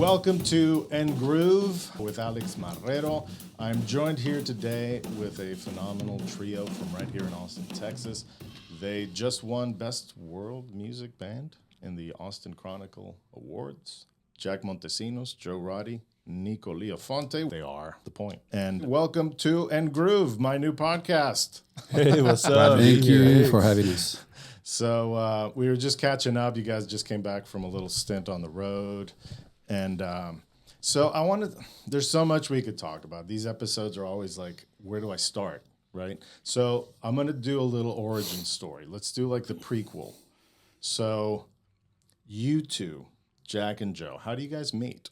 Welcome to Groove with Alex Marrero. I'm joined here today with a phenomenal trio from right here in Austin, Texas. They just won Best World Music Band in the Austin Chronicle Awards. Jack Montesinos, Joe Roddy, Nico Leofonte. They are the point. And welcome to Groove, my new podcast. Hey, what's up? Thank you for having us. So we were just catching up. You guys just came back from a little stint on the road. And so there's so much we could talk about. These episodes are always like, where do I start, right? So I'm going to do a little origin story. Let's do like the prequel. So you two, Jack and Joe, how do you guys meet?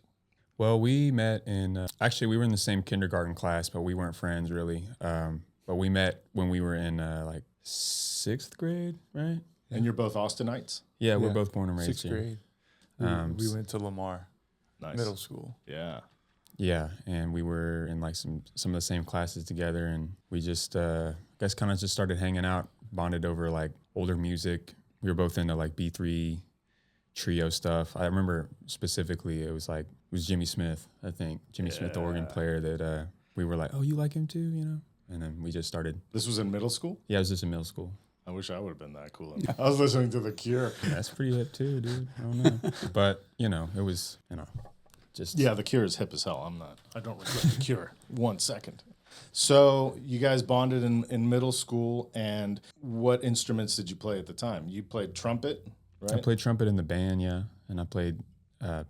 Well, we met in, actually, we were in the same kindergarten class, but we weren't friends really. But we met when we were in like 6th grade, right? And you're both Austinites? Yeah, we're both born and raised 6th grade. We went to Lamar Middle School. Yeah. Yeah, and we were in like some of the same classes together, and we just, I guess, kind of just started hanging out, bonded over like older music. We were both into like B3 trio stuff. I remember specifically it was Jimmy Smith, I think. Jimmy Smith, the organ player that we were like, oh, you like him too, you know? And then we just started. This was in middle school? Yeah, it was just in middle school. I wish I would have been that cool. I was listening to The Cure. That's pretty hip too, dude. I don't know. But, it was, just. Yeah, The Cure is hip as hell. I don't regret The Cure 1 second. So you guys bonded in middle school, and what instruments did you play at the time? You played trumpet, right? I played trumpet in the band, yeah, and I played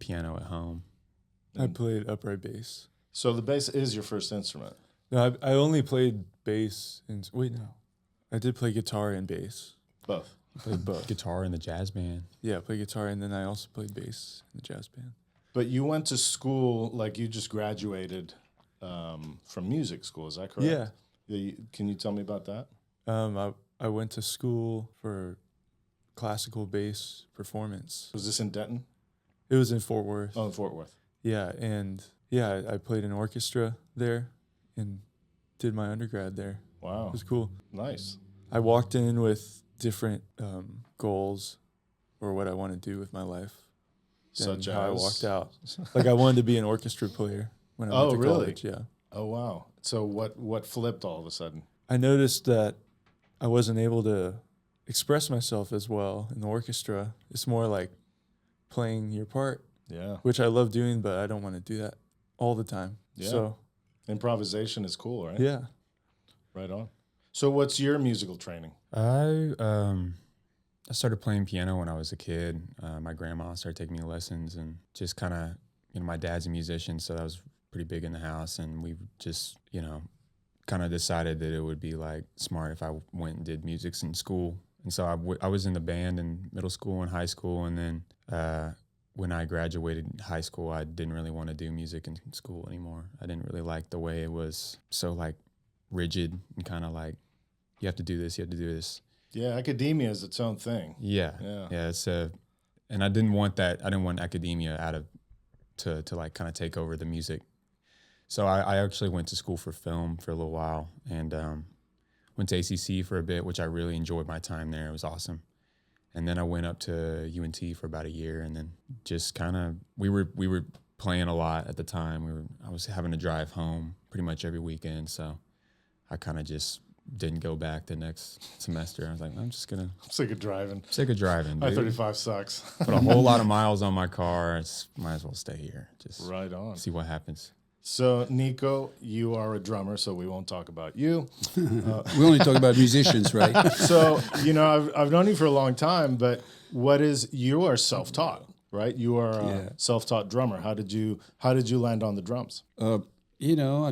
piano at home. I played upright bass. So the bass is your first instrument. No, I only played bass. I did play guitar and bass. Both. I played guitar in the jazz band. Yeah, I played guitar, and then I also played bass in the jazz band. But you went to school, like you just graduated from music school, is that correct? Yeah. Can you tell me about that? I went to school for classical bass performance. Was this in Denton? It was in Fort Worth. Oh, in Fort Worth. Yeah, and I played an orchestra there and did my undergrad there. Wow. It was cool. Nice. I walked in with different goals or what I want to do with my life. Such as? How I walked out. Like I wanted to be an orchestra player when I went to college. Yeah. Oh, wow. So what flipped all of a sudden? I noticed that I wasn't able to express myself as well in the orchestra. It's more like playing your part. Yeah. Which I love doing, but I don't want to do that all the time. Yeah. So improvisation is cool, right? Yeah. Right on. So what's your musical training? I started playing piano when I was a kid. My grandma started taking me lessons, and just kind of, my dad's a musician, so that was pretty big in the house. And we just, kind of decided that it would be like smart if I went and did music in school. And so I was in the band in middle school and high school. And then when I graduated high school, I didn't really want to do music in school anymore. I didn't really like the way it was so like rigid and kind of like, you have to do this, you have to do this. Yeah, academia is its own thing. Yeah. It's and I didn't want that. I didn't want academia to like kind of take over the music. So I actually went to school for film for a little while, and went to ACC for a bit, which I really enjoyed my time there. It was awesome. And then I went up to UNT for about a year, and then just kind of we were playing a lot at the time. I was having to drive home pretty much every weekend, so I kind of just didn't go back the next semester. I was like, I'm sick of driving. Sick of driving, dude. I-35 sucks. Put a whole lot of miles on my car. Might as well stay here. Just right on. See what happens. So, Nico, you are a drummer, so we won't talk about you. We only talk about musicians, right? So, I've known you for a long time, but you are self-taught, right? You are a self-taught drummer. How did you land on the drums? I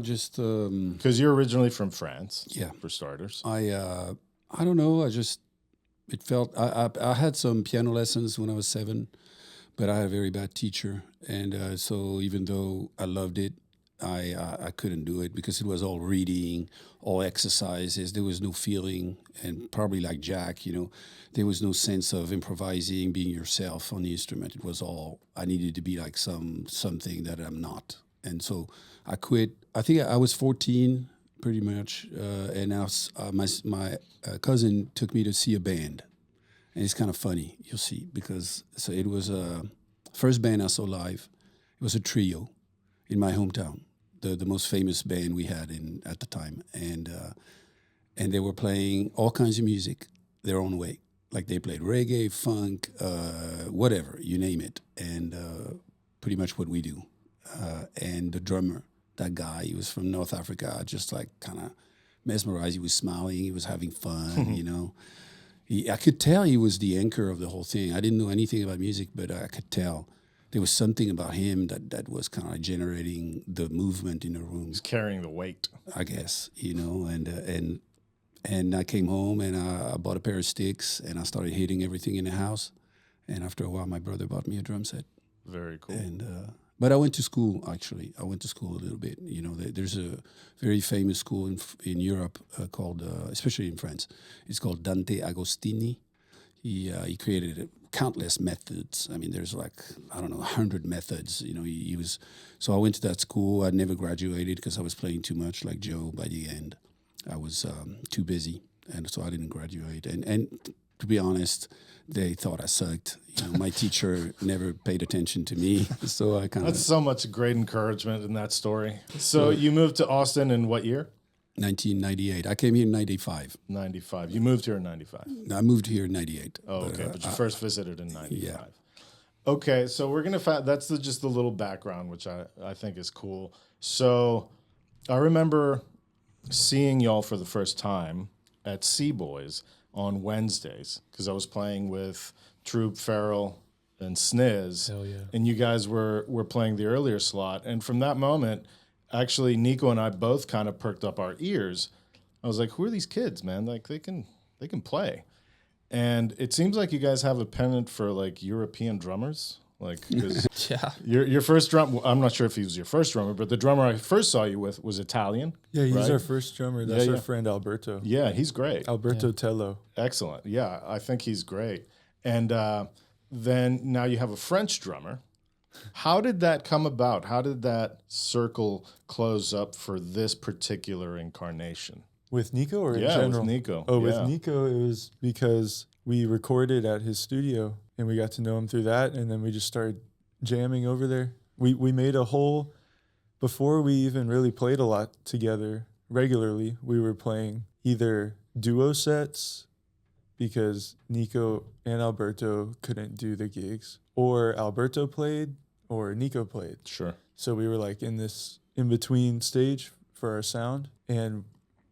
just because you're originally from France. Yeah, for starters. I don't know. It felt I had some piano lessons when I was 7, but I had a very bad teacher, and so even though I loved it, I couldn't do it because it was all reading, all exercises. There was no feeling, and probably like Jack, there was no sense of improvising, being yourself on the instrument. It was all I needed to be like something that I'm not, and so I quit. I think I was 14, pretty much, and my cousin took me to see a band, and it's kind of funny, you'll see, because it was a first band I saw live. It was a trio in my hometown, the most famous band we had at the time, and they were playing all kinds of music their own way. Like they played reggae, funk, whatever, you name it, and pretty much what we do. And the drummer, that guy, he was from North Africa, just like kind of mesmerized. He was smiling, he was having fun, you know. I could tell he was the anchor of the whole thing. I didn't know anything about music, but I could tell there was something about him that was kind of generating the movement in the room. He's carrying the weight, I guess, you know, and I came home and I bought a pair of sticks and I started hitting everything in the house. And after a while, my brother bought me a drum set. Very cool. And but I went to school, actually. I went to school a little bit. You know, there's a very famous school in Europe called, especially in France, it's called Dante Agostini. He created countless methods. I mean, there's like, I don't know, 100 methods. You know, he was, so I went to that school. I never graduated because I was playing too much like Joe. By the end, I was too busy, and so I didn't graduate. And to be honest, they thought I sucked. You know, my teacher never paid attention to me, so I kind of... That's so much great encouragement in that story. So you moved to Austin in what year? 1998. I came here in 95. 95. You moved here in 95. I moved here in 98. Oh, okay. But you first visited in 95. Yeah. Okay, so we're going to... That's just the little background, which I think is cool. So I remember seeing y'all for the first time at Seaboys on Wednesdays because I was playing with Troop, Farrell, and Sniz. Hell yeah. And you guys were playing the earlier slot. And from that moment, actually, Nico and I both kind of perked up our ears. I was like, who are these kids, man? Like, they can play. And it seems like you guys have a pennant for, like, European drummers. Like, because Yeah. your first drum, I'm not sure if he was your first drummer, but the drummer I first saw you with was Italian. Yeah, he's right? our first drummer. That's Yeah, our yeah. friend Alberto. Yeah, he's great. Alberto Tello. Excellent. Yeah, I think he's great. And then now you have a French drummer. How did that come about? How did that circle close up for this particular incarnation? With Nico or in Yeah, general? with Nico. Oh, yeah. with Nico, it was because we recorded at his studio and we got to know him through that. And then we just started jamming over there. We made a whole, before we even really played a lot together regularly, we were playing either duo sets because Nico and Alberto couldn't do the gigs, or Alberto played or Nico played. Sure. So we were like in this in-between stage for our sound, and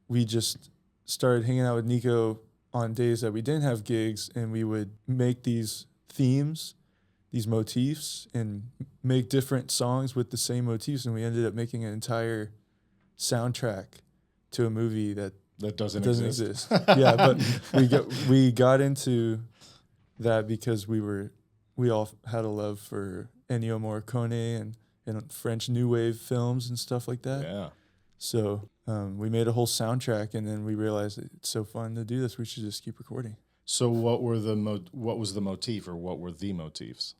we just started hanging out with Nico on days that we didn't have gigs, and we would make these themes, these motifs, and make different songs with the same motifs, and we ended up making an entire soundtrack to a movie that Doesn't exist. Yeah, but we got into that because we all had a love for Ennio Morricone and French New Wave films and stuff like that. Yeah. So we made a whole soundtrack, and then we realized that it's so fun to do this. We should just keep recording. So what was the motif, or what were the motifs?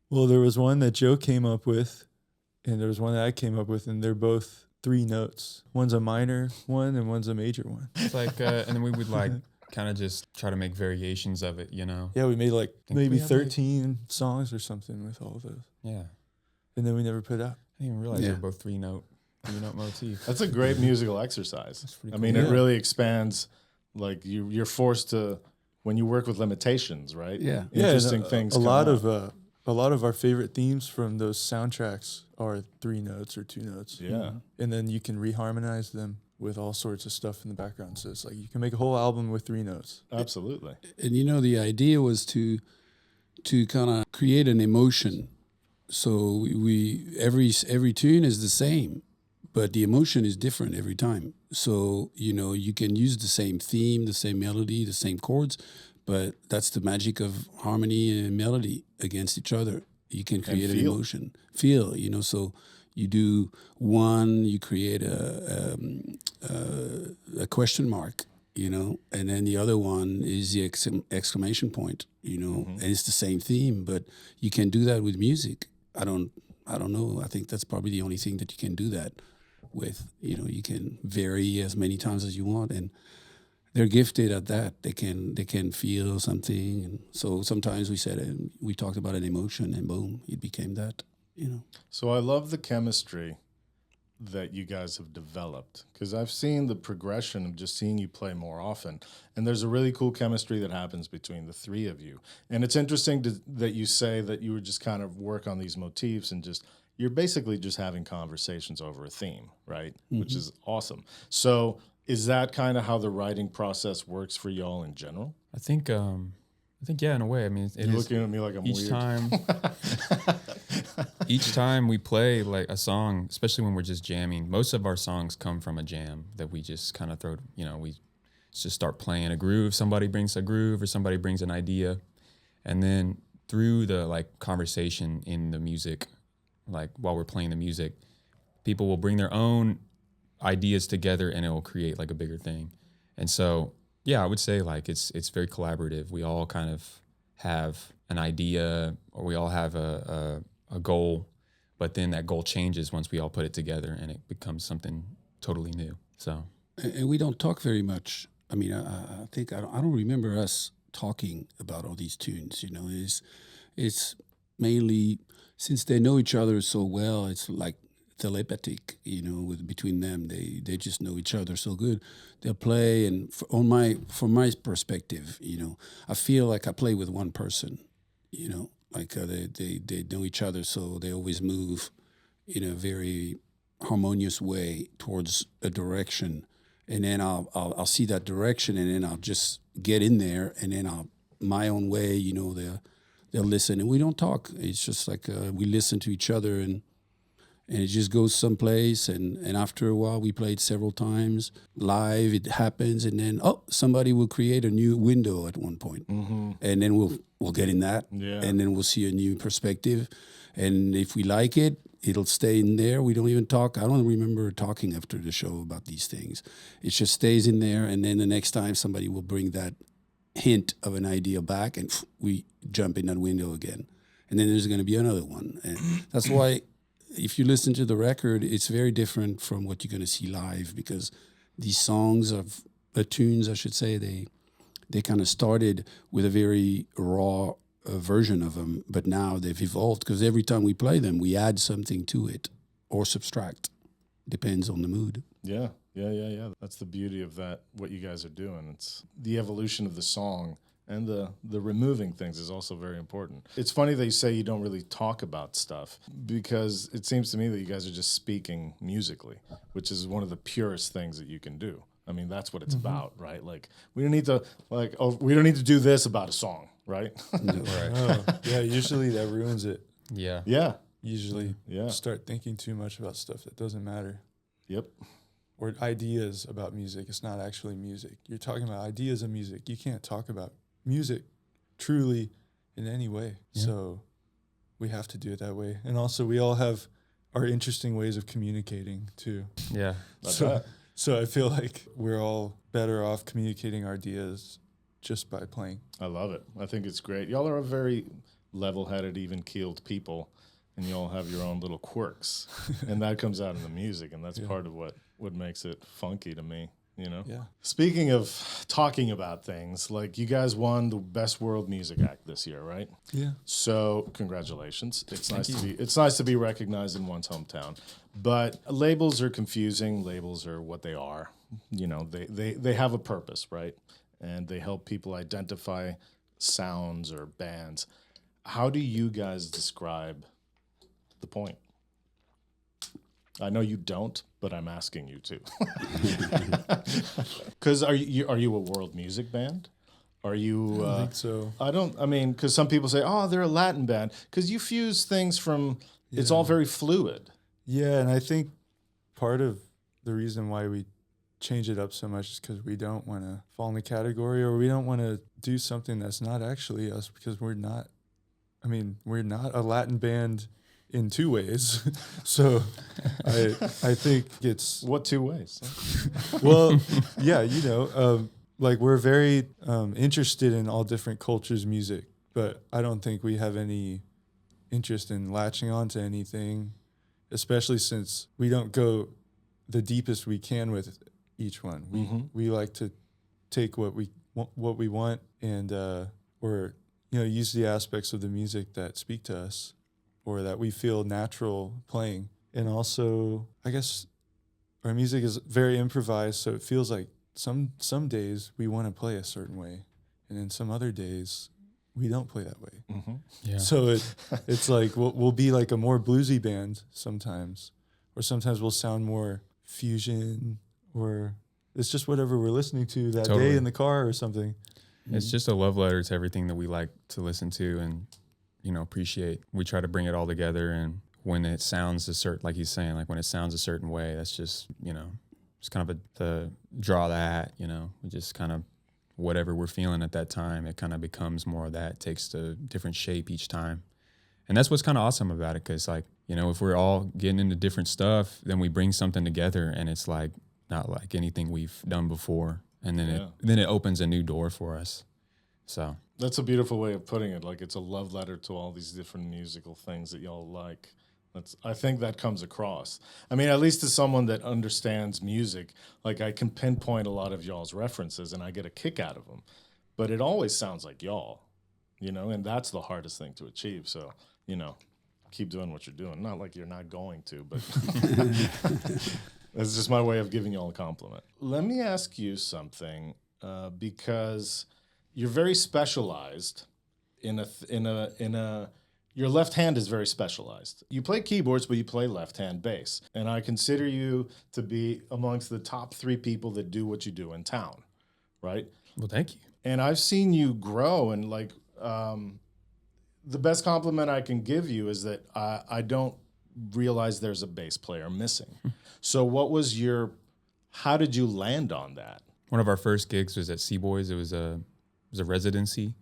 Well, there was one that Joe came up with, and there was one that I came up with, and they're both 3 notes. One's a minor one, and one's a major one. It's like, and then we would like kind of just try to make variations of it, you know? Yeah, we made like Think maybe we had, like- 13 songs or something with all of those, Yeah. and then we never put it out. I didn't even realize Yeah. they're both three note motif. That's a great musical exercise. That's pretty I cool. mean, Yeah. it really expands. Like you're forced to, when you work with limitations, right? Yeah. Interesting and things. A come lot out. of a lot of our favorite themes from those soundtracks are 3 notes or 2 notes. Yeah. And then you can reharmonize them with all sorts of stuff in the background. So it's like you can make a whole album with 3 notes. Absolutely. And you know, the idea was to kind of create an emotion. So every tune is the same, but the emotion is different every time. So, you know, you can use the same theme, the same melody, the same chords, but that's the magic of harmony and melody against each other. You can create an feel. emotion. Feel, you know, so you do one, you create a question mark, you know, and then the other one is the exclamation point, you know, and it's the same theme, but you can do that with music. I don't know. I think that's probably the only thing that you can do that with. You know, you can vary as many times as you want, and they're gifted at that. They can feel something, and so sometimes we talked about an emotion, and boom, it became that. you know. So I love the chemistry that you guys have developed, because I've seen the progression of just seeing you play more often, and there's a really cool chemistry that happens between the three of you. And it's interesting that you say that you would just kind of work on these motifs and just you're basically just having conversations over a theme, right? Which is awesome. So is that kind of how the writing process works for y'all in general? I think yeah, in a way. I mean, You're looking at me like I'm each weird. each time we play like a song, especially when we're just jamming, most of our songs come from a jam that we just kind of throw, we just start playing a groove. Somebody brings a groove or somebody brings an idea. And then through the like conversation in the music, like while we're playing the music, people will bring their own ideas together and it will create like a bigger thing. And so, yeah, I would say like it's very collaborative. We all kind of have an idea or we all have a goal, but then that goal changes once we all put it together and it becomes something totally new. So, And we don't talk very much. I mean, I think I don't remember us talking about all these tunes. It's mainly since they know each other so well. It's like telepathic, between them. They just know each other so good. They'll play, and from my perspective, I feel like I play with one person. Like they know each other, so they always move in a very harmonious way towards a direction, and then I'll see that direction, and then I'll just get in there, and then I'll my own way. They'll listen, and we don't talk. It's just like we listen to each other, and it just goes someplace. And after a while, we played several times live. It happens, and then somebody will create a new window at one point, and then we'll get in that, and then we'll see a new perspective. And if we like it, it'll stay in there. We don't even talk. I don't remember talking after the show about these things. It just stays in there, and then the next time somebody will bring that hint of an idea back, and we jump in that window again. And then there's going to be another one. And that's why if you listen to the record, it's very different from what you're going to see live, because these songs of the tunes, I should say, they kind of started with a very raw version of them, but now they've evolved because every time we play them, we add something to it or subtract. Depends on the mood. Yeah. That's the beauty of that, what you guys are doing. It's the evolution of the song, and the removing things is also very important. It's funny that you say you don't really talk about stuff, because it seems to me that you guys are just speaking musically, which is one of the purest things that you can do. I mean, that's what it's about, right? Like we don't need to do this about a song, right? Yeah, usually that ruins it. Yeah. Usually start thinking too much about stuff that doesn't matter. Yep. Or ideas about music. It's not actually music. You're talking about ideas of music. You can't talk about music truly in any way. Yeah. So we have to do it that way. And also we all have our interesting ways of communicating too. Yeah. So I feel like we're all better off communicating our ideas just by playing. I love it. I think it's great. Y'all are a very level-headed, even-keeled people, and you all have your own little quirks, and that comes out in the music, and that's part of what makes it funky to me, Yeah. Speaking of talking about things, like you guys won the Best World Music Act this year, right? Yeah. So congratulations. It's nice to be recognized in one's hometown. But labels are confusing. Labels are what they are. They have a purpose, right? And they help people identify sounds or bands. How do you guys describe the point? I know you don't, but I'm asking you to. Because are you a world music band? Are you? I don't think so. Because some people say, they're a Latin band. Because you fuse things from. It's all very fluid. Yeah, and I think part of the reason why we change it up so much is because we don't want to fall in the category, or we don't want to do something that's not actually us, because we're not a Latin band in two ways. So I think it's... What two ways? Well, yeah, like we're very interested in all different cultures' music, but I don't think we have any interest in latching on to anything, especially since we don't go the deepest we can with each one. We like to take what we want and or use the aspects of the music that speak to us or that we feel natural playing. And also, I guess our music is very improvised, so it feels like some days we want to play a certain way, and then some other days we don't play that way. Mm-hmm. Yeah. So it's like we'll be like a more bluesy band sometimes, or sometimes we'll sound more fusion, or it's just whatever we're listening to that day in the car or something. It's just a love letter to everything that we like to listen to and, appreciate. We try to bring it all together, and when it sounds a certain, like he's saying, like when it sounds a certain way, that's just, it's kind of to draw that, we just kind of, whatever we're feeling at that time, it kind of becomes more of that, takes a different shape each time. And that's what's kind of awesome about it, because like, if we're all getting into different stuff, then we bring something together and it's like not like anything we've done before. And then it opens a new door for us. So that's a beautiful way of putting it. Like it's a love letter to all these different musical things that y'all like. I think that comes across. I mean, at least as someone that understands music, like I can pinpoint a lot of y'all's references and I get a kick out of them. But it always sounds like y'all, and that's the hardest thing to achieve. So, keep doing what you're doing. Not like you're not going to, but that's just my way of giving y'all a compliment. Let me ask you something, because you're very specialized in a your left hand is very specialized. You play keyboards, but you play left-hand bass. And I consider you to be amongst the top 3 people that do what you do in town, right? Well, thank you. And I've seen you grow, and like the best compliment I can give you is that I don't realize there's a bass player missing. So how did you land on that? One of our first gigs was at Seaboys. It was a residency.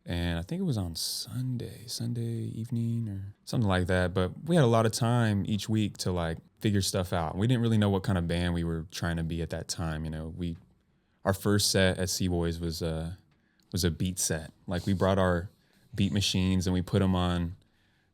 And I think it was on Sunday evening or something like that. But we had a lot of time each week to like figure stuff out. We didn't really know what kind of band we were trying to be at that time. Our first set at Seaboys was a beat set. Like we brought our beat machines and we put them on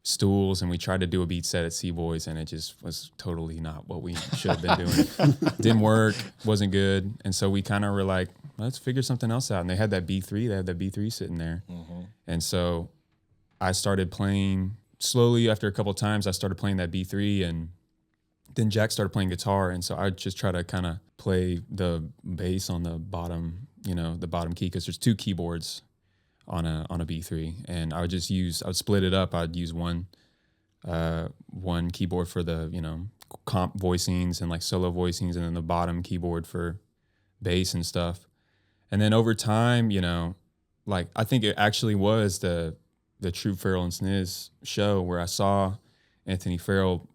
stools and we tried to do a beat set at Seaboys, and it just was totally not what we should have been doing. Didn't work, wasn't good. And so we kind of were like, let's figure something else out. And they had that B3 sitting there. Mm-hmm. And so I started playing slowly. After a couple of times, I started playing that B3, and then Jack started playing guitar. And so I just try to kind of play the bass on the bottom, the bottom key, because there's 2 keyboards on a B3. And I would split it up. I'd use one keyboard for the, comp voicings and like solo voicings, and then the bottom keyboard for bass and stuff. And then over time, like I think it actually was the True Farrell and Sniz show where I saw Anthony Farrell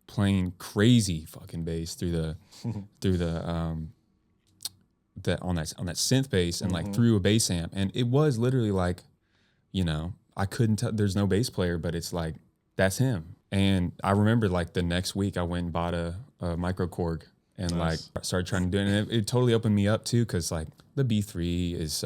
playing crazy fucking bass through the on that synth bass and like through a bass amp, and it was literally like, I couldn't tell. There's no bass player, but it's like that's him. And I remember like the next week I went and bought a micro Korg and like started trying to do it, and it totally opened me up too, because like the B3 is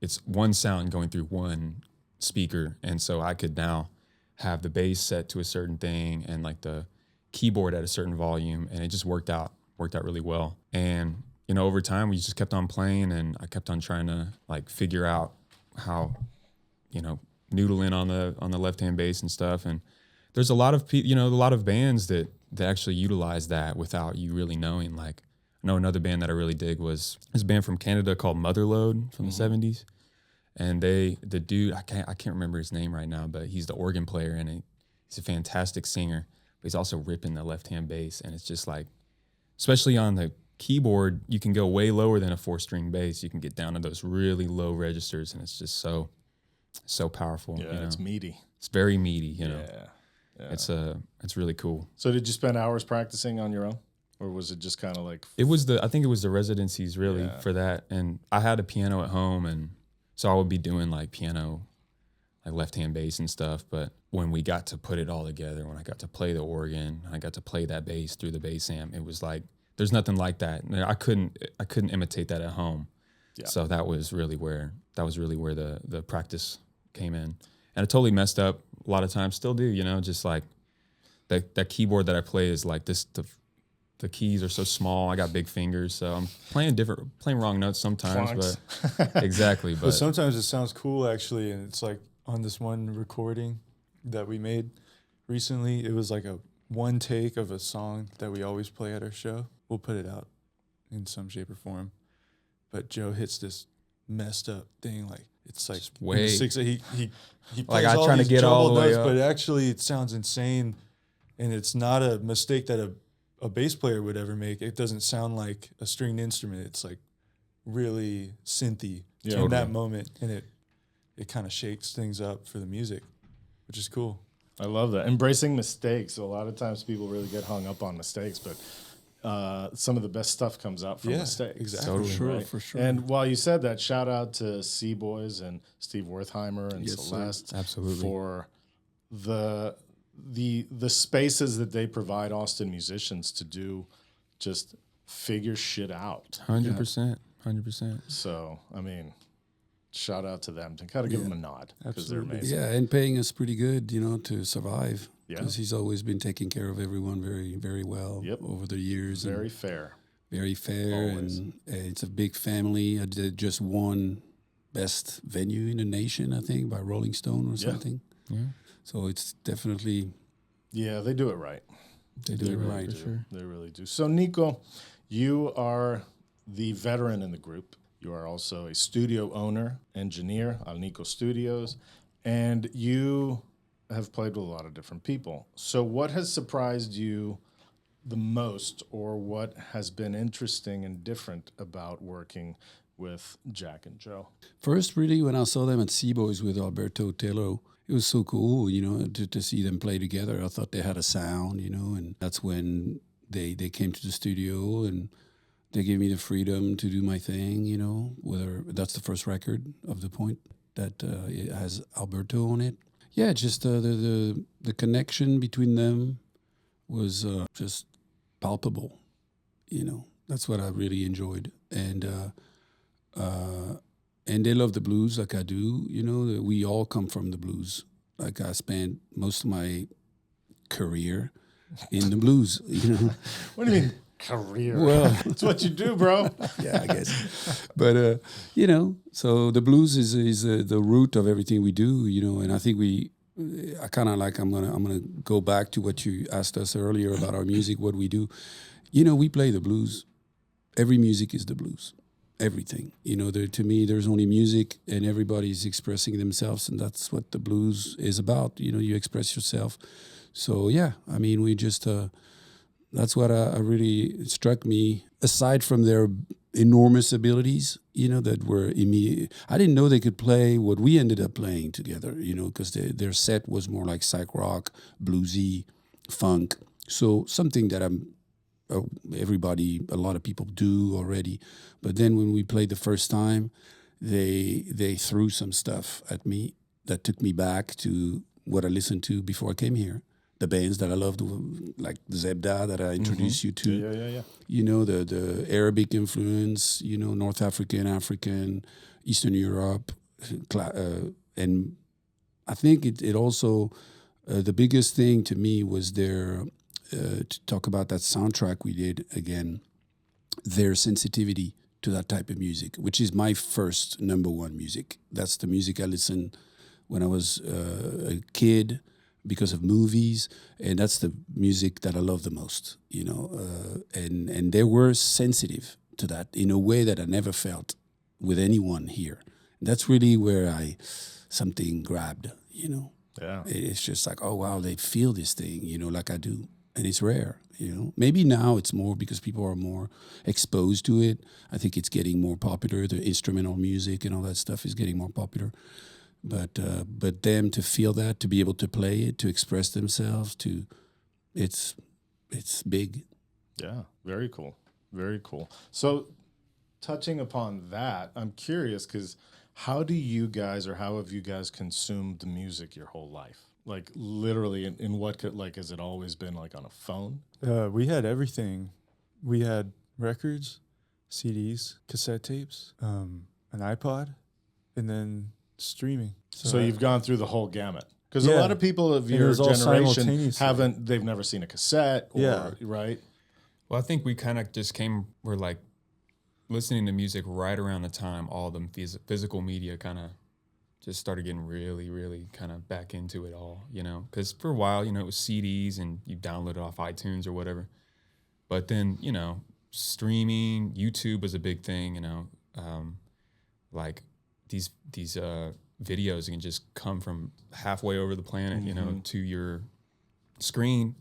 it's one sound going through one speaker, and so I could now have the bass set to a certain thing and like the keyboard at a certain volume, and it just worked out really well. And over time we just kept on playing, and I kept on trying to like figure out how noodle in on the left-hand bass and stuff. And there's a lot of a lot of bands that actually utilize that without you really knowing. Like I know another band that I really dig was this band from Canada called Motherload from the 70s. And the dude, I can't remember his name right now, but he's the organ player, and he's a fantastic singer, but he's also ripping the left-hand bass. And it's just like, especially on the keyboard, you can go way lower than a 4-string bass. You can get down to those really low registers, and it's just so powerful. Yeah, it's meaty. It's very meaty, Yeah. It's really cool. So did you spend hours practicing on your own, or was it just kind of like? I think it was the residencies really for that, and I had a piano at home, and so I would be doing like piano, like left-hand bass and stuff. But when we got to put it all together, when I got to play the organ, I got to play that bass through the bass amp, it was like there's nothing like that. I couldn't imitate that at home. Yeah. So that was really where the practice came in. And I totally messed up a lot of times, still do, just like that keyboard that I play is like this, the keys are so small. I got big fingers, so I'm playing wrong notes sometimes, but exactly. But sometimes it sounds cool actually. And it's like on this one recording that we made, recently. It was like a one take of a song that we always play at our show. We'll put it out in some shape or form. But Joe hits this messed up thing, like it's like way he plays like I all trying to these get all jumbled the way notes, up. but actually it sounds insane, and it's not a mistake that a bass player would ever make. It doesn't sound like a stringed instrument. It's like really synthy in that moment, and it kind of shakes things up for the music, which is cool. I love that. Embracing mistakes. A lot of times people really get hung up on mistakes, but some of the best stuff comes out from mistakes. Exactly. For sure, Right? for sure. And while you said that, shout out to C-Boys and Steve Wertheimer and Yes, sir. Celeste Absolutely. for the spaces that they provide Austin musicians to do, just figure shit out. 100%. 100%. So, I mean, shout out to them. To kind of give them a nod because they're Absolutely. amazing. Yeah, and paying us pretty good, to survive. Yeah. Because he's always been taking care of everyone very, very well over the years. Very fair. Very fair. Always. And it's a big family. I did just won best venue in the nation, I think, by Rolling Stone or something. Yeah. So it's definitely, Yeah, they do it right. they do it right. For sure. They really do. So, Nico, you are the veteran in the group. You are also a studio owner, engineer on Nico Studios, and you have played with a lot of different people. So what has surprised you the most, or what has been interesting and different about working with Jack and Joe? First, really, when I saw them at C-Boys with Alberto Tello, it was so cool, to see them play together. I thought they had a sound, and that's when they came to the studio and they gave me the freedom to do my thing, whether that's the first record of The Point that it has Alberto on it. Yeah, just the connection between them was just palpable, That's what I really enjoyed. And they love the blues like I do, We all come from the blues. Like I spent most of my career in the blues, What do you mean career? Well, it's what you do, bro. yeah, I guess. But so the blues is the root of everything we do, And I think I kind of like. I'm gonna go back to what you asked us earlier about our music, what we do. We play the blues. Every music is the blues. Everything. To me, there's only music, and everybody's expressing themselves, and that's what the blues is about. You express yourself. So yeah, I mean, we just. That's what really struck me. Aside from their enormous abilities, that were immediate. I didn't know they could play what we ended up playing together, because their set was more like psych rock, bluesy, funk. So something that a lot of people do already. But then when we played the first time, they threw some stuff at me that took me back to what I listened to before I came here. The bands that I loved, like Zebda that I introduced you to. Yeah. The Arabic influence, North African, Eastern Europe. And I think it also, the biggest thing to me was to talk about that soundtrack we did again, their sensitivity to that type of music, which is my first number one music. That's the music I listened when I was a kid, because of movies, and that's the music that I love the most, and they were sensitive to that in a way that I never felt with anyone here. That's really where something grabbed, Yeah. It's just like, oh wow, they feel this thing, like I do, and it's rare, Maybe now it's more because people are more exposed to it. I think it's getting more popular. The instrumental music and all that stuff is getting more popular. But them to feel that, to be able to play it, to express themselves, it's big. Yeah, very cool. Very cool. So touching upon that, I'm curious because how do you guys, or how have you guys consumed the music your whole life? Like literally in what could, like, has it always been like on a phone? We had everything. We had records, CDs, cassette tapes, an iPod, and then streaming. So you've gone through the whole gamut. Because a Yeah. lot of people of And it your was all generation simultaneously. they've never seen a cassette, or, right? Well, I think we kind of just we're like listening to music right around the time all the physical media kind of just started getting really, really kind of back into it all, you know, because for a while, you know, it was CDs and you download it off iTunes or whatever. But then, you know, streaming, YouTube was a big thing, you know, like these videos can just come from halfway over the planet, you know, to your screen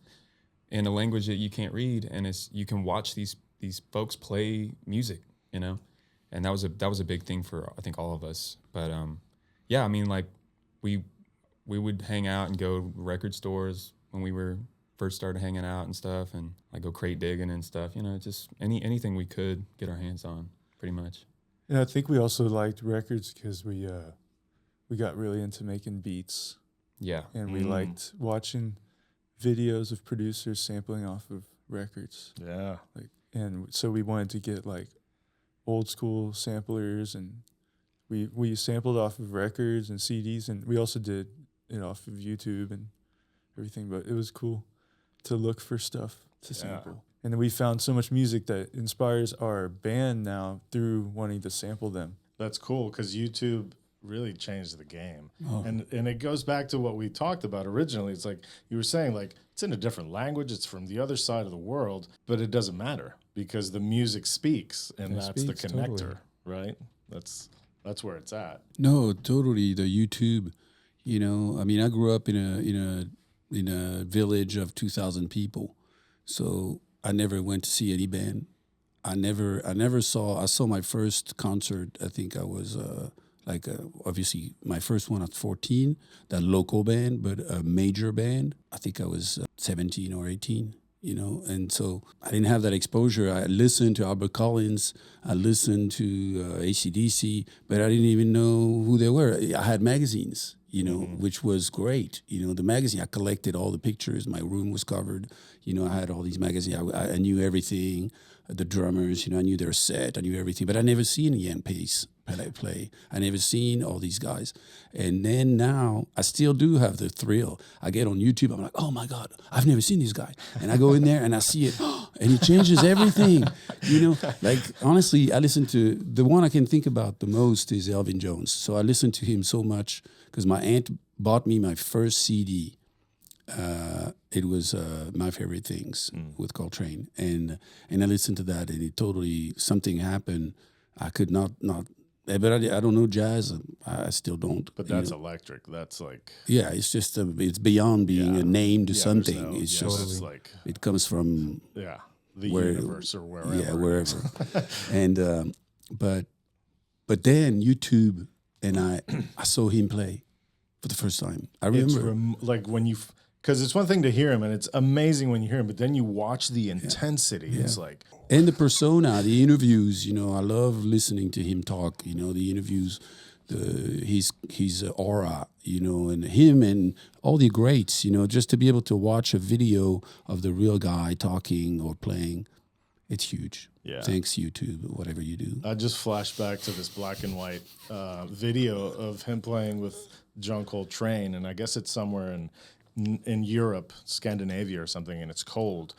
in a language that you can't read, and you can watch these folks play music, you know, and that was a big thing for I think all of us. But yeah, I mean, like we would hang out and go to record stores when we were first started hanging out and stuff, and like go crate digging and stuff, you know, just anything we could get our hands on, pretty much. And I think we also liked records because we got really into making beats. Yeah, and we liked watching videos of producers sampling off of records. Yeah. And so we wanted to get like old school samplers, and we sampled off of records and CDs, and we also did it off of YouTube and everything. But it was cool to look for stuff to sample. And then we found so much music that inspires our band now through wanting to sample them. That's cool because YouTube really changed the game. Oh. And it goes back to what we talked about originally. It's like you were saying, like it's in a different language, it's from the other side of the world, but it doesn't matter because the music speaks, and that's the connector, right? That's where it's at. No, totally. The YouTube, you know, I mean, I grew up in a village of 2,000 people, so I never went to see any band. I saw my first concert. I think I was obviously my first one at 14, that local band, but a major band. I think I was 17 or 18, you know, and so I didn't have that exposure. I listened to Albert Collins, I listened to AC/DC, but I didn't even know who they were. I had magazines, you know, which was great. You know, the magazine, I collected all the pictures. My room was covered. You know, I had all these magazines. I knew everything. The drummers, you know, I knew their set. I knew everything. But I never seen Ian Pace play. I never seen all these guys. And then now, I still do have the thrill. I get on YouTube. I'm like, oh, my God, I've never seen this guy. And I go in there and I see it. And it changes everything. You know, like, honestly, I listen to, the one I can think about the most is Elvin Jones. So I listen to him so much because my aunt bought me my first CD. It was My Favorite Things with Coltrane, and I listened to that, and it totally, something happened. I could not, but I don't know jazz. I still don't. But that's electric. That's like, yeah, it's just it's beyond being a name to something. It's just it's like, it comes from the universe or wherever. Yeah, wherever. And but then YouTube, and I saw him play for the first time. I remember like when you. Because it's one thing to hear him, and it's amazing when you hear him, but then you watch the intensity. Yeah. It's like... And the persona, the interviews, you know, I love listening to him talk, you know, the interviews, his aura, you know, and him and all the greats, you know, just to be able to watch a video of the real guy talking or playing, it's huge. Yeah. Thanks, YouTube, whatever you do. I just flashed back to this black and white video of him playing with John Coltrane, and I guess it's somewhere in Europe, Scandinavia or something, and it's cold.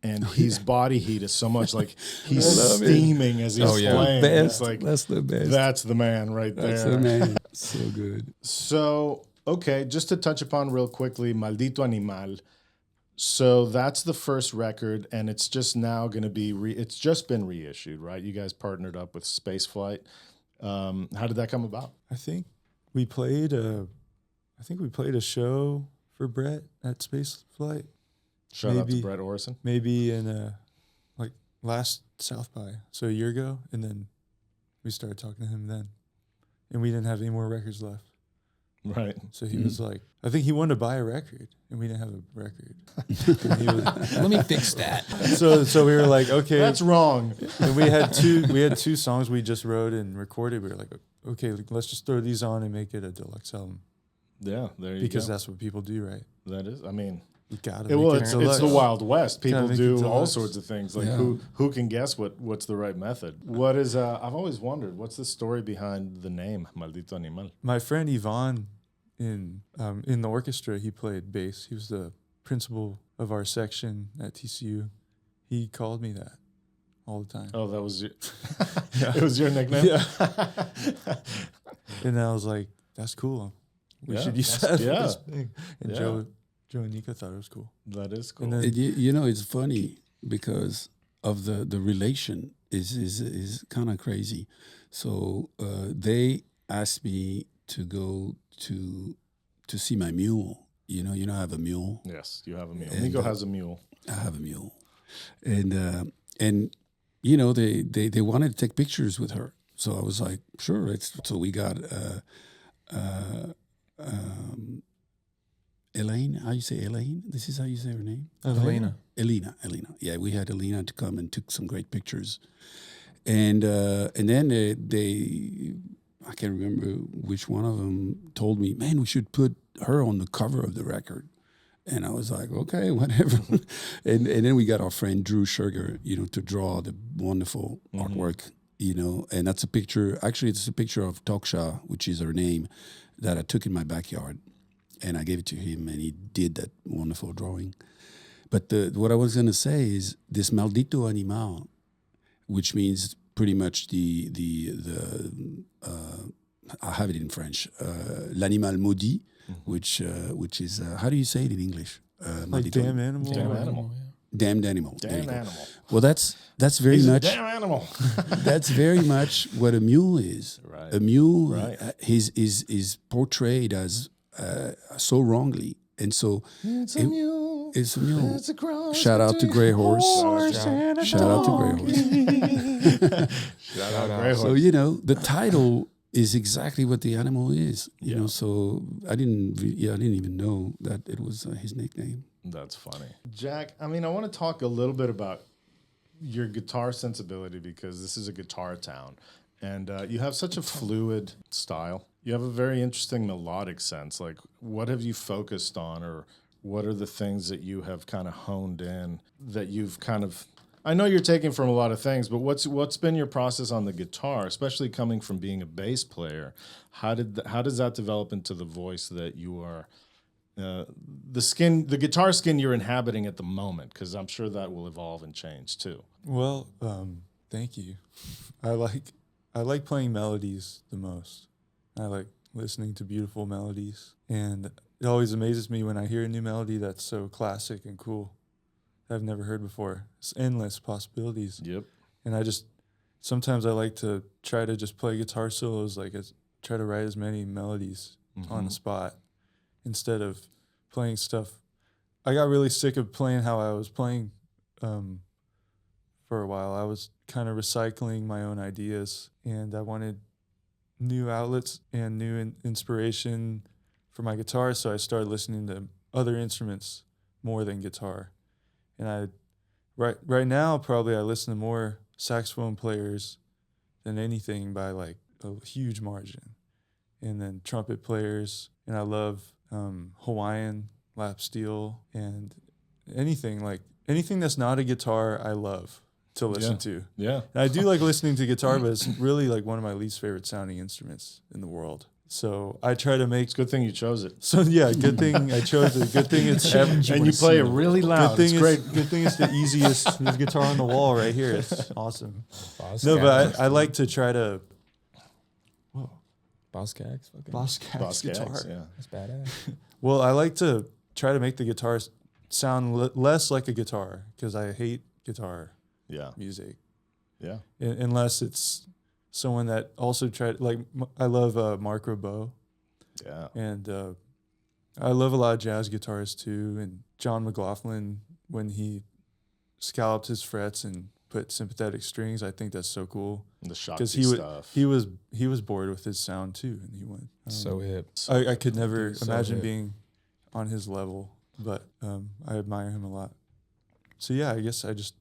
And his body heat is so much like he's steaming as he's playing. It's like, that's the best. That's the man right there. That's the man. So good. So, okay, just to touch upon real quickly, Maldito Animal. So that's the first record, and it's just now going to be, it's just been reissued, right? You guys partnered up with Spaceflight. How did that come about? I think we played a show for Brett at Spaceflight. Shout out to Brett Orson. Maybe in last South by, so a year ago, and then we started talking to him then, and we didn't have any more records left. Right. So he was like, I think he wanted to buy a record, and we didn't have a record. Let me fix that. So we were like, okay, that's wrong. And we had two songs we just wrote and recorded. We were like, okay, let's just throw these on and make it a deluxe album. Yeah, there you go. Because that's what people do, right? That is, I mean, you gotta. It's the Wild West. People do all sorts of things. Like who can guess what's the right method? What is? I've always wondered what's the story behind the name Maldito Animal. My friend Ivan in the orchestra, he played bass. He was the principal of our section at TCU. He called me that all the time. Oh, that was your. It was your nickname. Yeah. And I was like, that's cool. We Yeah, should use that's- that. yeah. For this thing. And Yeah. Joe and Nico thought it was cool. That is cool. And then, You know, it's funny because of the relation is kind of crazy. So they asked me to go to see my mule. You know, I have a mule. Yes, you have a mule. And, Nico has a mule. I have a mule, and you know they wanted to take pictures with her. So I was like, sure. So we got Elaine. How you say Elaine? This is how you say her name. Elena. Elena. Yeah, we had Elena to come and took some great pictures, and then they I can't remember which one of them told me, man, we should put her on the cover of the record. And I was like, okay, whatever. and then we got our friend Drew Sugar, you know, to draw the wonderful artwork, you know. And that's a picture. Actually, it's a picture of Toksha, which is her name, that I took in my backyard. And I gave it to him, and he did that wonderful drawing. But what I was going to say is this maldito animal, which means pretty much I have it in French, l'animal maudit, which is, how do you say it in English? like Maldito. damn animal. Damn animal. Damned animal. There Damn you go. animal. Well, that's very He's a much damn animal. that's very much what a mule is. Right. A mule Right. is portrayed as so wrongly, and so It's a it- mule. it's a mule. It's a cross. Shout out to between Grey Horse. and a Shout out to Grey Horse. Shout out Grey Horse. So you know the title is exactly what the animal is. You know, so I didn't even know that it was his nickname. That's funny. Jack, I mean, I want to talk a little bit about your guitar sensibility because this is a guitar town. And you have such a fluid style. You have a very interesting melodic sense. Like, what have you focused on, or what are the things that you have kind of honed in that you've kind of... I know you're taking from a lot of things, but what's been your process on the guitar, especially coming from being a bass player? How does that develop into the voice that you are... the guitar skin you're inhabiting at the moment, because I'm sure that will evolve and change too. Well, thank you. I like playing melodies the most. I like listening to beautiful melodies, and it always amazes me when I hear a new melody that's so classic and cool that I've never heard before. It's endless possibilities. Yep. And sometimes I like to try to just play guitar solos, try to write as many melodies on the spot instead of playing stuff. I got really sick of playing how I was playing for a while. I was kind of recycling my own ideas, and I wanted new outlets and new inspiration for my guitar, so I started listening to other instruments more than guitar. And right now, probably I listen to more saxophone players than anything by like a huge margin. And then trumpet players, and I love Hawaiian lap steel, and anything that's not a guitar I love to listen to. Yeah. And I do like listening to guitar, but it's really like one of my least favorite sounding instruments in the world. So I try to make... It's a good thing you chose it. So yeah, good thing I chose it. Good thing it's... And you play it really loud. It's great. Good thing it's the easiest. There's guitar on the wall right here. It's awesome. Boss No, Cags. but I like to try to... Boss Cags. Fucking Boss Cags guitar. Gags, yeah. That's badass. Well, I like to try to make the guitar sound less like a guitar, because I hate guitar Yeah. music. Yeah. Unless it's someone that also tried, like, I love Mark Ribot, Yeah. and I love a lot of jazz guitarists too, and John McLaughlin, when he scalloped his frets and put sympathetic strings, I think that's so cool. The Because Shakti stuff. he was bored with his sound too, and he went So hip. I could never So imagine hip. being on his level, but I admire him a lot. So yeah, I guess I just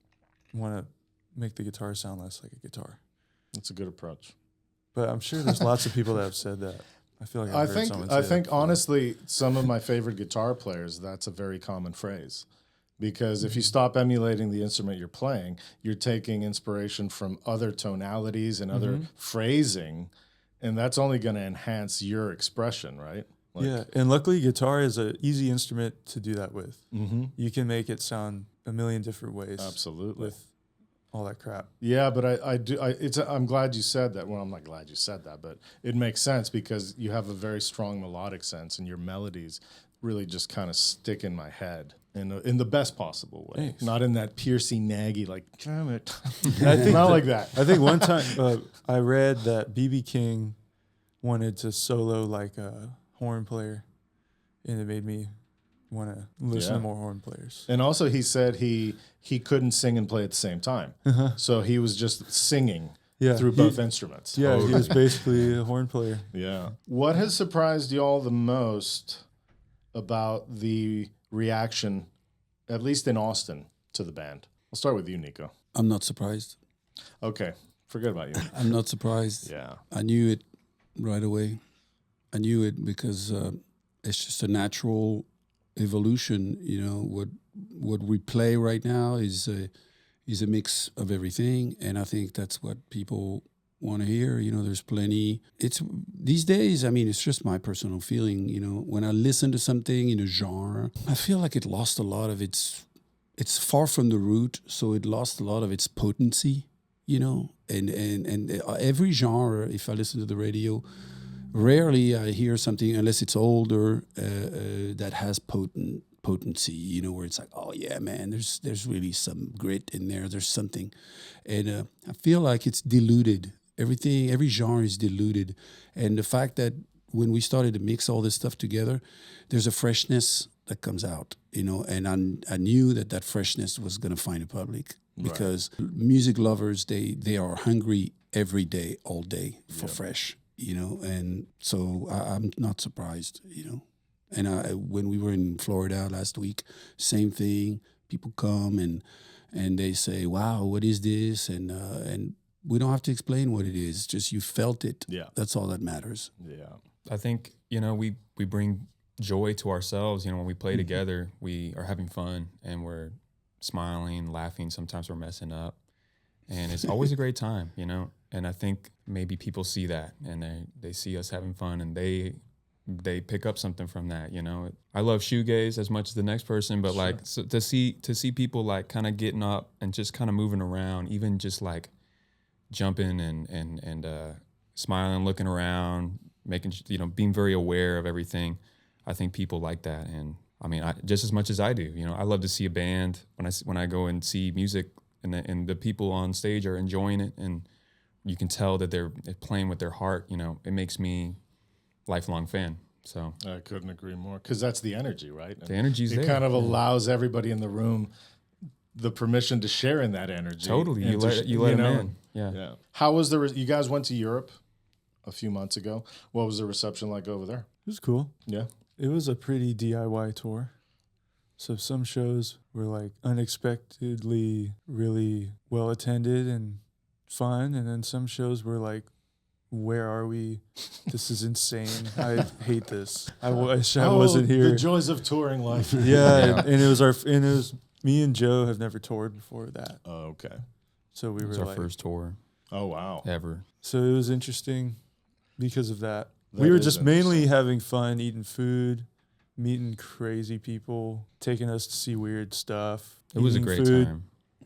want to make the guitar sound less like a guitar. That's a good approach. But I'm sure there's lots of people that have said that. I feel like I've heard someone say I that think before. honestly, some of my favorite guitar players, that's a very common phrase. Because if you stop emulating the instrument you're playing, you're taking inspiration from other tonalities and other phrasing, and that's only going to enhance your expression, right? Like, yeah, and luckily guitar is an easy instrument to do that with. Mm-hmm. You can make it sound a million different ways. Absolutely. With all that crap. Yeah, but I'm glad you said that. Well, I'm not glad you said that, but it makes sense because you have a very strong melodic sense, and your melodies really just kind of stick in my head in the best possible way. Thanks. Not in that piercing, naggy, like, damn it. I think Not like that. I think one time I read that B.B. King wanted to solo like a horn player, and it made me want to listen to more horn players. And also he said he couldn't sing and play at the same time. So he was just singing through both instruments. Yeah, he was basically a horn player. Yeah. What has surprised y'all the most about the reaction, at least in Austin, to the band? I'll start with you, Nico. I'm not surprised. Okay. Forget about you. I'm not surprised. Yeah. I knew it right away. I knew it because it's just a natural evolution. You know, what we play right now is a mix of everything, and I think that's what people want to hear. You know, there's plenty. It's these days, I mean, it's just my personal feeling. You know, when I listen to something in a genre, I feel like it lost a lot of its. It's far from the root, so it lost a lot of its potency. You know, and every genre, if I listen to the radio, rarely I hear something unless it's older that has potency. You know, where it's like, oh yeah, man, there's really some grit in there. There's something, and I feel like it's diluted. Every genre is diluted, and the fact that when we started to mix all this stuff together, there's a freshness that comes out. You know, and I knew that freshness was going to find a public. Because music lovers, they are hungry every day, all day for fresh, you know, and so I'm not surprised, you know. And when we were in Florida last week, same thing. People come and they say, "Wow, what is this?" And we don't have to explain what it is. Just you felt it. Yeah, that's all that matters. Yeah, I think, you know, we bring joy to ourselves. You know, when we play together, we are having fun and we're smiling, laughing. Sometimes we're messing up, and it's always a great time, you know. And I think maybe people see that, and they see us having fun, and they pick up something from that, you know. I love shoegaze as much as the next person, but like so to see people like kind of getting up and just kind of moving around, even just like jumping and smiling, looking around, making, you know, being very aware of everything. I think people like that, and I mean, just as much as I do, you know, I love to see a band when I go and see music, and the people on stage are enjoying it, and you can tell that they're playing with their heart. You know, it makes me lifelong fan. So I couldn't agree more, because that's the energy, right? The energy's there. It kind of allows everybody in the room the permission to share in that energy. Totally, you let them in. Yeah. How was you guys went to Europe a few months ago? What was the reception like over there? It was cool. Yeah. It was a pretty DIY tour. So some shows were like unexpectedly really well attended and fun. And then some shows were like, where are we? This is insane. I hate this. I wish I wasn't here. The joys of touring life. Yeah. And it was me and Joe have never toured before that. Oh, okay. So we It was were our like, first tour Oh, wow. ever. so it was interesting because of that. That We were is just mainly interesting. having fun, eating food, meeting crazy people, taking us to see weird stuff. It was a eating great food, time.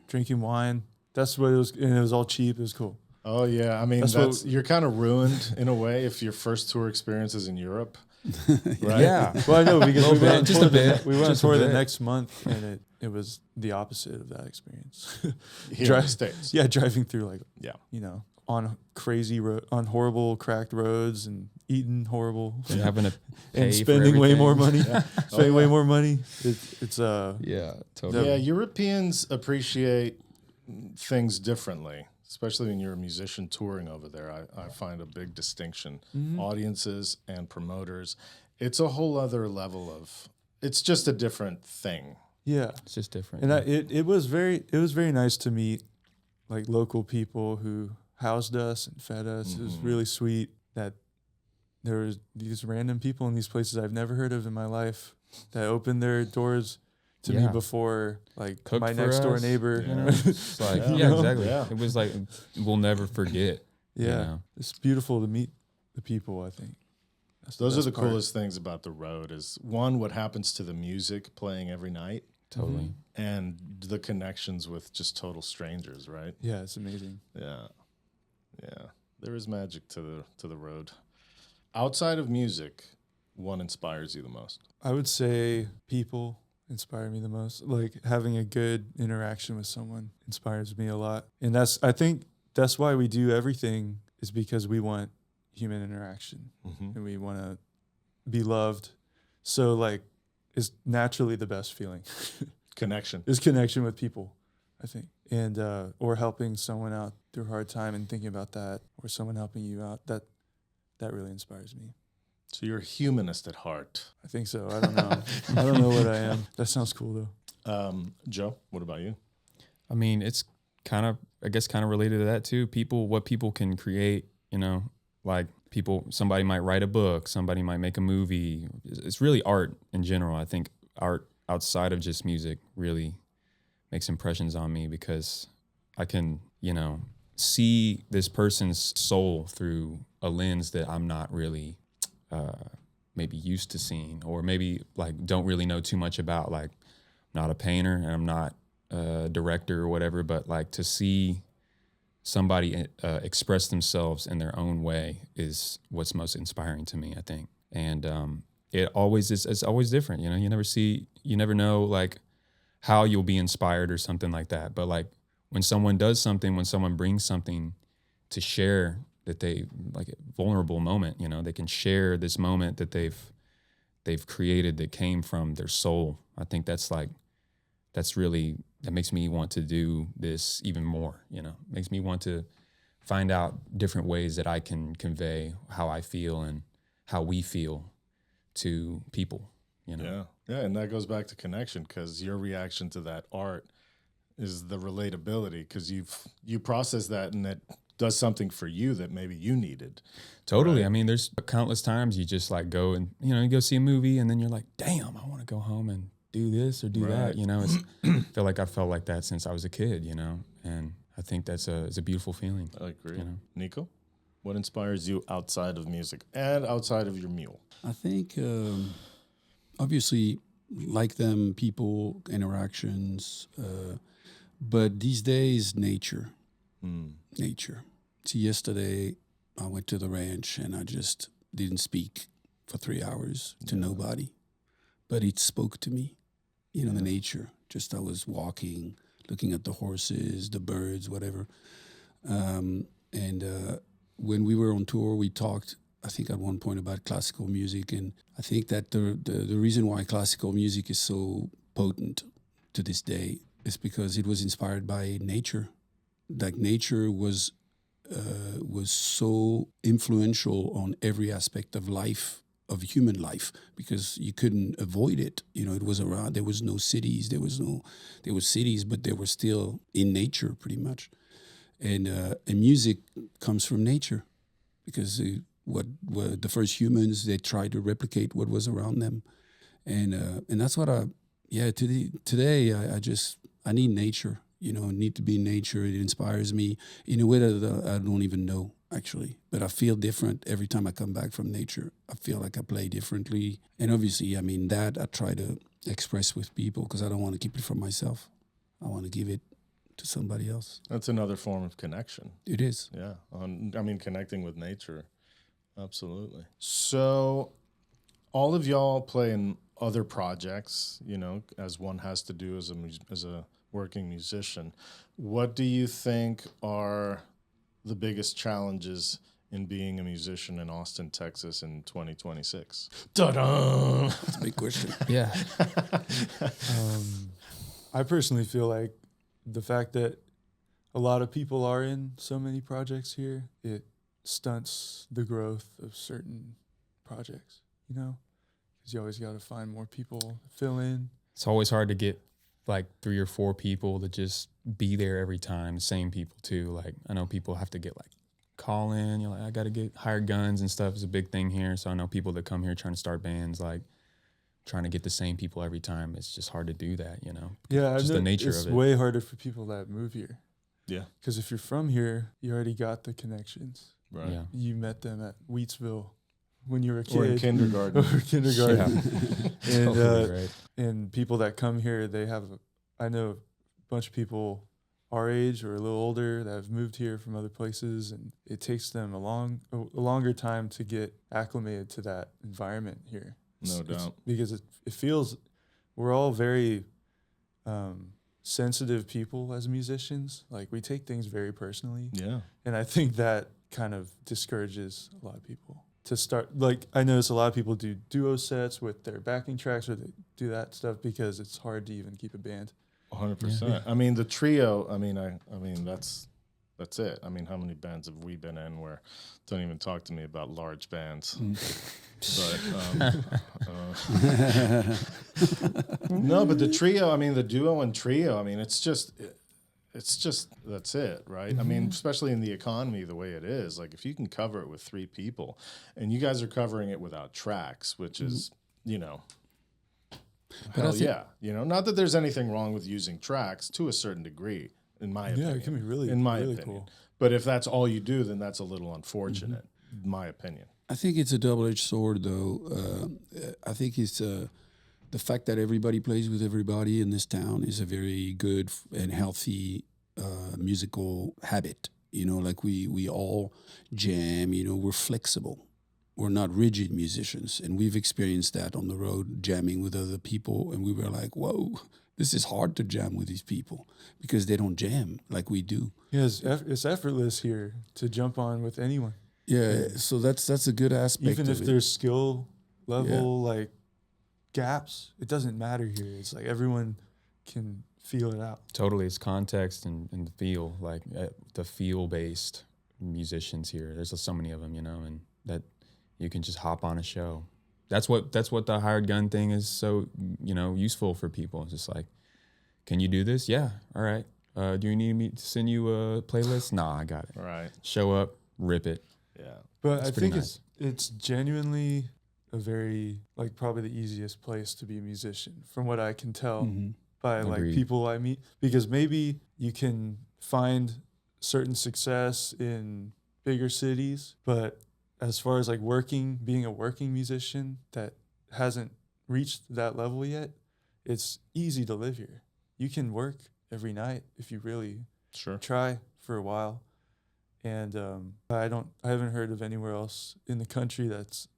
drinking wine. That's what it was, and it was all cheap. It was cool. Oh, yeah. I mean, That's you're kind of ruined in a way if your first tour experience is in Europe. Right? Yeah. Well, I know because we went on Just tour a bit. we went on Just a tour the bit. next month, and it was the opposite of that experience. Here in the States. Yeah, driving through like Yeah. you know, on crazy on horrible cracked roads and eating horrible And having to pay and for spending way everything. more money. Spending way yeah. more money. It's Yeah, totally. Yeah, Europeans appreciate things differently, especially when you're a musician touring over there. I find a big distinction. Audiences and promoters. It's a whole other level of, it's just a different thing. yeah. It's just different. And it was very nice to meet like local people who housed us and fed us. It was really sweet that there was these random people in these places I've never heard of in my life that opened their doors to me Yeah. before like Cooked my for next door us, neighbor. you know? It's like, Yeah. yeah, exactly. Yeah. It was like, we'll never forget. Yeah. You know? It's beautiful to meet the people, I think. That's Those are the best part. coolest things about the road is, one, what happens to the music playing every night. totally. And the connections with just total strangers, right? Yeah, it's amazing. Yeah. There is magic to the road. Outside of music, what inspires you the most? I would say people inspire me the most. Like having a good interaction with someone inspires me a lot. And I think that's why we do everything, is because we want human interaction and we want to be loved. So like it's naturally the best feeling. Connection. Is connection with people, I think. And or helping someone out through a hard time and thinking about that, or someone helping you out, that really inspires me. So you're a humanist at heart. I think so. I don't know. I don't know what I am. That sounds cool though. Joe, what about you? I mean, it's kind of related to that too. What people can create, like somebody might write a book, somebody might make a movie. It's really art in general. I think art outside of just music really makes impressions on me, because I can, see this person's soul through a lens that I'm not really maybe used to seeing, or maybe like don't really know too much about. Like, I'm not a painter and I'm not a director or whatever, but like to see somebody express themselves in their own way is what's most inspiring to me, I think. And it's always different. You never know like how you'll be inspired or something like that. But like when someone does something, when someone brings something to share, that they like a vulnerable moment, they can share this moment that they've created that came from their soul. I think that makes me want to do this even more, makes me want to find out different ways that I can convey how I feel and how we feel to people, Yeah. And that goes back to connection, because your reaction to that art is the relatability, because you process that and it does something for you that maybe you needed. Totally. Right? I mean, there's countless times you just like go and, you go see a movie and then you're like, damn, I want to go home and do this or do that. I feel like I felt like that since I was a kid, and I think it's a beautiful feeling. I agree. Nico, what inspires you outside of music and outside of your mule? I think obviously like them, people, interactions, but these days nature. Nature. See, yesterday I went to the ranch and I just didn't speak for 3 hours to nobody, but it spoke to me. The nature. Just I was walking, looking at the horses, the birds, whatever. And when we were on tour, we talked, I think at one point, about classical music, and I think that the reason why classical music is so potent to this day is because it was inspired by nature. Like nature was so influential on every aspect of life, of human life, because you couldn't avoid it. It was around. There was no cities. There were cities, but they were still in nature pretty much. And music comes from nature, because what the first humans, they tried to replicate what was around them, and that's what today I need nature. Need to be in nature. It inspires me in a way that I don't even know, actually. But I feel different every time I come back from nature. I feel like I play differently. And obviously, that I try to express with people, because I don't want to keep it for myself. I want to give it to somebody else. That's another form of connection. It is. Yeah. Connecting with nature. Absolutely. So all of y'all play in other projects, as one has to do as a working musician. What do you think are the biggest challenges in being a musician in Austin, Texas in 2026? Ta-da! That's a big question. Yeah. I personally feel like the fact that a lot of people are in so many projects here, it stunts the growth of certain projects, because you always got to find more people to fill in. It's always hard to get like 3 or 4 people to just be there every time. Same people too. Like I know people have to get like call in. You're like, I got to get hired guns and stuff is a big thing here. So I know people that come here trying to start bands, like trying to get the same people every time. It's just hard to do that, Yeah, just the nature it's of it. way harder for people that move here. Yeah. Because if you're from here, you already got the connections. Right. Yeah. You met them at Wheatsville when you were a kid. Or in kindergarten. Or kindergarten. And, Totally right. and people that come here, I know a bunch of people our age or a little older that have moved here from other places, and it takes them a longer time to get acclimated to that environment here. No doubt. Because it feels, we're all very sensitive people as musicians. Like, we take things very personally. Yeah. And I think that kind of discourages a lot of people to start. Like, I notice a lot of people do duo sets with their backing tracks, or they do that stuff because it's hard to even keep a band. 100%. Yeah. I mean, the trio, I mean, that's it. I mean, how many bands have we been in where, don't even talk to me about large bands. But no, but the trio, I mean, the duo and trio, I mean, it's just that's it, right? Mm-hmm. I mean, especially in the economy the way it is, like if you can cover it with 3 people, and you guys are covering it without tracks, which is, you know, But hell yeah, you know, not that there's anything wrong with using tracks to a certain degree, in my opinion. Yeah, it can be really, in my really opinion. cool. But if that's all you do, then that's a little unfortunate, in my opinion. I think it's a double-edged sword, though. I think it's the fact that everybody plays with everybody in this town is a very good and healthy musical habit. You know, like we all jam. You know, we're flexible. We're not rigid musicians, and we've experienced that on the road, jamming with other people, and we were like, "Whoa, this is hard to jam with these people because they don't jam like we do." Yeah, it's effortless here to jump on with anyone. Yeah, so that's a good aspect. Even if of it. there's skill level like gaps, it doesn't matter here. It's like everyone can feel it out. Totally, it's context and the feel, like the feel-based musicians here. There's so many of them, you know, and that you can just hop on a show. That's what the hired gun thing is so, you know, useful for people. It's just like, can you do this? Yeah, all right. Do you need me to send you a playlist? Nah, I got it. Right. Show up, rip it. Yeah. But It's I pretty think nice. it's genuinely a very, like, probably the easiest place to be a musician, from what I can tell by like Agreed. people I meet. Because maybe you can find certain success in bigger cities, but as far as like being a working musician that hasn't reached that level yet, it's easy to live here. You can work every night if you really Sure. try for a while. And I haven't heard of anywhere else in the country that's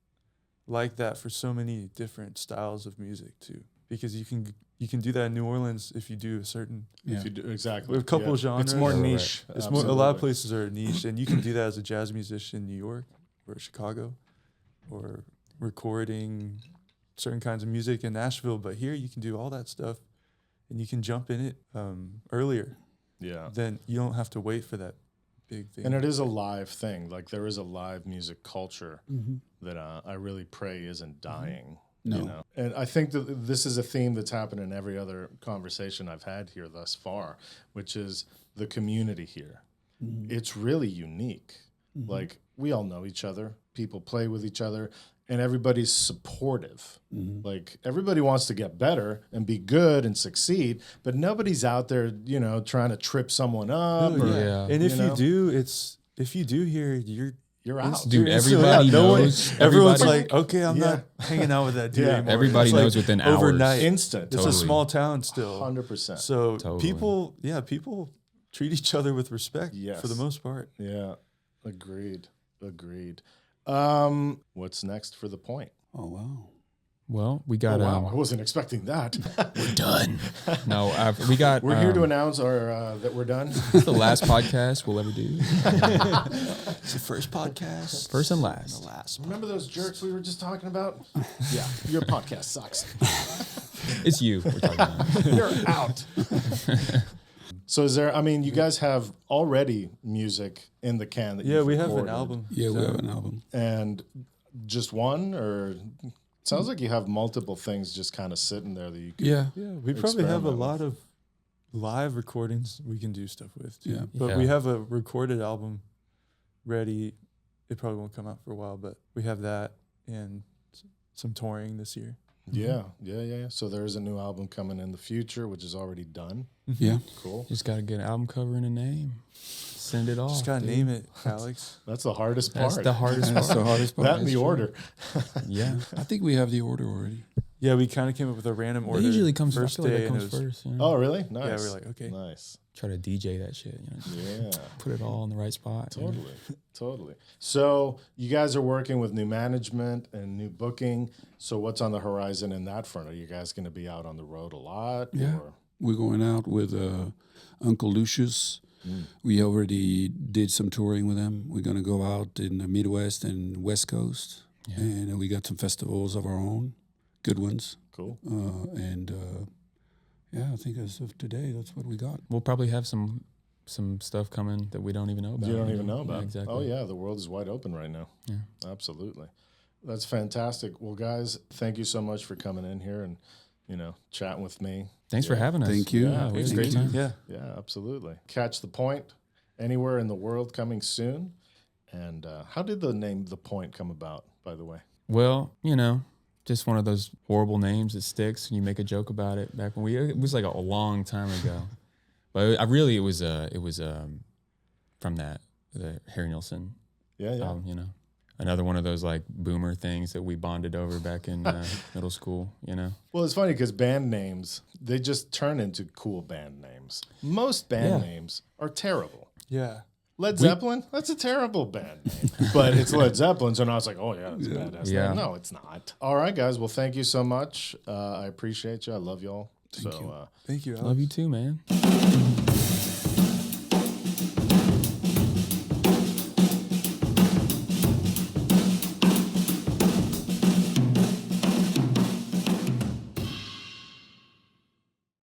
like that for so many different styles of music too. Because you can do that in New Orleans if you do a certain If you do, exactly. with a couple of genres. It's more Right. niche. It's more, a lot of Absolutely. places are niche, and you can do that as a jazz musician in New York or Chicago, or recording certain kinds of music in Nashville. But here you can do all that stuff, and you can jump in it earlier. Yeah. Then you don't have to wait for that big thing. And it is a live thing. Like there is a live music culture that I really pray isn't dying. No. You know? And I think that this is a theme that's happened in every other conversation I've had here thus far, which is the community here. It's really unique. Like we all know each other. People play with each other. And everybody's supportive. Like everybody wants to get better and be good and succeed, but nobody's out there, you know, trying to trip someone up. Oh, Or, Yeah. And if know? if you do here, You're out. Dude, It's- everybody no one- knows. Everyone's everybody- like, okay, I'm not hanging out with that dude Yeah. anymore. Everybody It's like knows within hours. overnight. Instant. It's Totally. a small town still. 100%. So Totally. people treat each other with respect Yes. for the most part. Yeah. Agreed. What's next for the point? Oh wow. Well, we got I wasn't expecting that. we're done. No, we got. We're here to announce our that we're done. It's the last podcast we'll ever do. It's the first podcast. First and last. last. Remember those jerks we were just talking about? Yeah, your podcast sucks. It's you we're talking about. You're out. So is there? I mean, you guys have already music in the can that Yeah, you've we have an recorded. album. Yeah, we have an album. And just one, or sounds like you have multiple things just kind of sitting there that you can. Yeah. Yeah, we probably have a Experiment lot of live recordings we can do stuff with too. Yeah. But Yeah. we have a recorded album ready. It probably won't come out for a while, but we have that and some touring this year. Yeah. So there is a new album coming in the future, which is already done. Yeah. Cool. Just got to get an album cover and a name. send it off. Just gotta dude. name it, Alex. That's the hardest part. That's the hardest That's part. the hardest part. That and That's the true. order. Yeah. I think we have the order already. Yeah, we kind of came up with a random It order. usually comes first I feel like day, that and comes it was, first. You know? Oh, really? Nice. Yeah, we're like, okay. Nice. Try to DJ that shit. You know? Yeah. Put it all in the right spot. you know? Totally, totally. So you guys are working with new management and new booking. So what's on the horizon in that front? Are you guys going to be out on the road a lot? Yeah. Or? We're going out with Uncle Lucius. We already did some touring with him. We're going to go out in the Midwest and West Coast. Yeah. And we got some festivals of our own, good ones. Cool. Yeah, I think as of today, that's what we got. We'll probably have some stuff coming that we don't even know about. You don't even know Yeah, about. exactly. Oh yeah, the world is wide open right now. Yeah. Absolutely. That's fantastic. Well, guys, thank you so much for coming in here and chatting with me. Thanks for having us. Thank you. Yeah, we had a Thank great you. time. Yeah. Yeah, absolutely. Catch the Point anywhere in the world coming soon. And how did the name The Point come about, by the way? Well, just one of those horrible names that sticks and you make a joke about it back when it was like a long time ago. But it was from the Harry Nilsson Yeah, yeah. album, Another one of those like boomer things that we bonded over back in middle school, Well, it's funny because band names, they just turn into cool band names. Most band Yeah. names are terrible. Yeah. Led Zeppelin, that's a terrible band name. But it's Led Zeppelin, so now it's like, oh, yeah, it's a badass Yeah. name. No, it's not. All right, guys. Well, thank you so much. I appreciate you. I love y'all. Thank you. Thank you, Alex. Love you too, man.